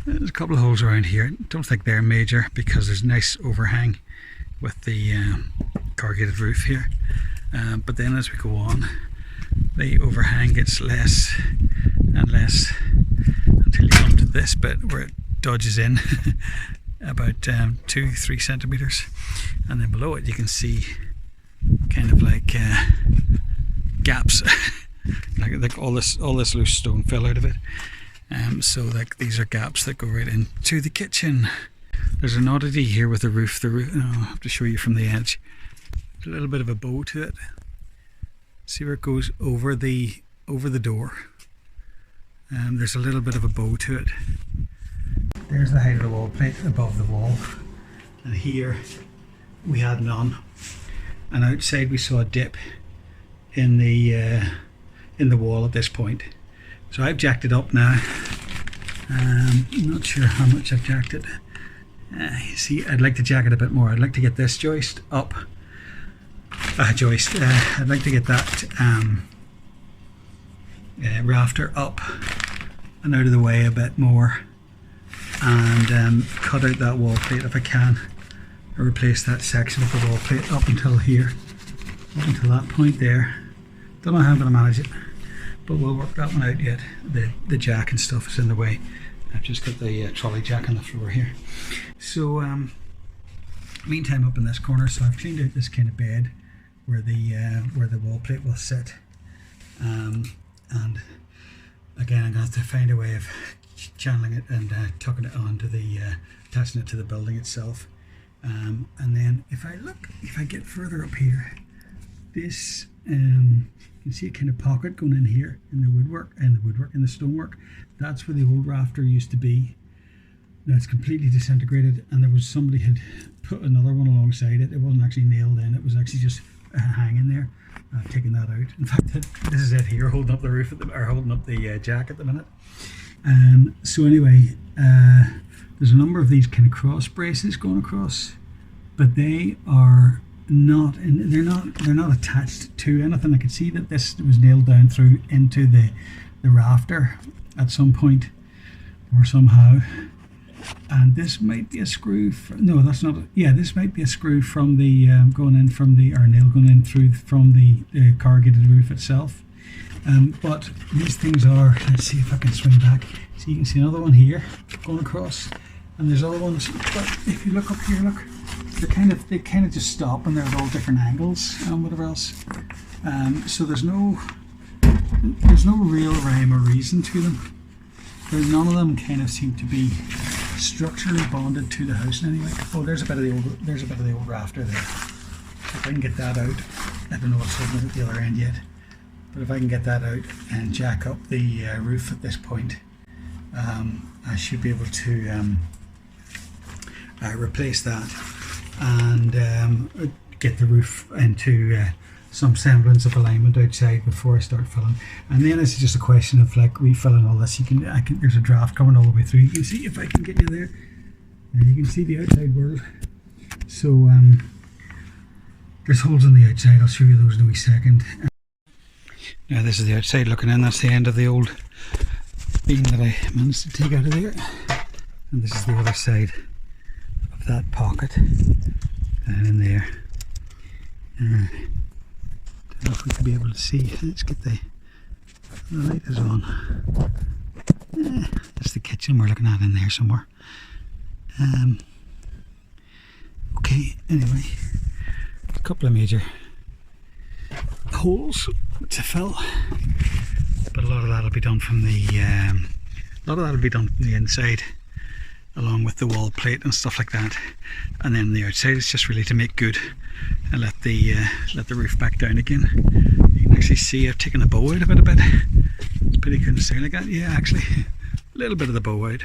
There's a couple of holes around here. Don't think they're major because there's a nice overhang with the corrugated roof here. But then as we go on, the overhang gets less and less until you come to this bit where it dodges in about 2-3 centimeters, and then below it you can see kind of like gaps, like all this loose stone fell out of it. So like these are gaps that go right into the kitchen. There's an oddity here with the roof. I'll have to show you from the edge. There's a little bit of a bow to it. See where it goes over the door. There's a little bit of a bow to it. There's the height of the wall plate above the wall, and here we had none. And outside we saw a dip in the wall at this point. So I've jacked it up now. I'm not sure how much I've jacked it. You see, I'd like to jack it a bit more. I'd like to get this joist up. I'd like to get that rafter up and out of the way a bit more, and cut out that wall plate if I can, or replace that section of the wall plate up until here, up until that point there. Don't know how I'm going to manage it, but we'll work that one out yet. The jack and stuff is in the way. I've just got the trolley jack on the floor here. So meantime, up in this corner, so I've cleaned out this kind of bed where the wall plate will sit, and again I'm going to have to find a way of channeling it and tucking it onto the attaching it to the building itself. And then if I get further up here, this you can see a kind of pocket going in here in the woodwork, in the stonework. That's where the old rafter used to be. Now it's completely disintegrated, and there was somebody had put another one alongside it. It wasn't actually nailed in, it was actually just hanging there. I've taken that out. In fact, this is it here, holding up the roof or holding up the jack at the minute. So anyway, there's a number of these kind of cross braces going across, but they are not, they're not attached to anything. I could see that this was nailed down through into the rafter at some point or somehow. And this might be a screw. No, that's not. This might be a screw from the going in from the, or nail going in through from the corrugated roof itself. But these things are. Let's see if I can swing back. So you can see another one here going across, and there's other ones. But if you look up here, look, they kind of just stop, and they're at all different angles and whatever else. So there's no real rhyme or reason to them. None of them kind of seem to be structurally bonded to the house in any way. Oh, there's a bit of the old rafter there. So if I can get that out, I don't know what's holding it at the other end yet, but if I can get that out and jack up the roof at this point, I should be able to replace that and get the roof into some semblance of alignment outside before I start filling. And then it's just a question of like refilling all this. There's a draft coming all the way through. You can see, if I can get you there, you can see the outside world. So there's holes on the outside. I'll show you those in a wee second. Now this is the outside looking in. That's the end of the old beam that I managed to take out of there, and this is the other side of that pocket down in there. Don't know if we could be able to see. Let's get the light is on. That's the kitchen we're looking at in there somewhere. Okay, anyway, a couple of major holes to fill, but a lot of that will be done from the inside, along with the wall plate and stuff like that. And then the outside is just really to make good and let the roof back down again. You can actually see I've taken the bow out of it a bit. It's pretty good to say like that. Yeah, actually, a little bit of the bow out.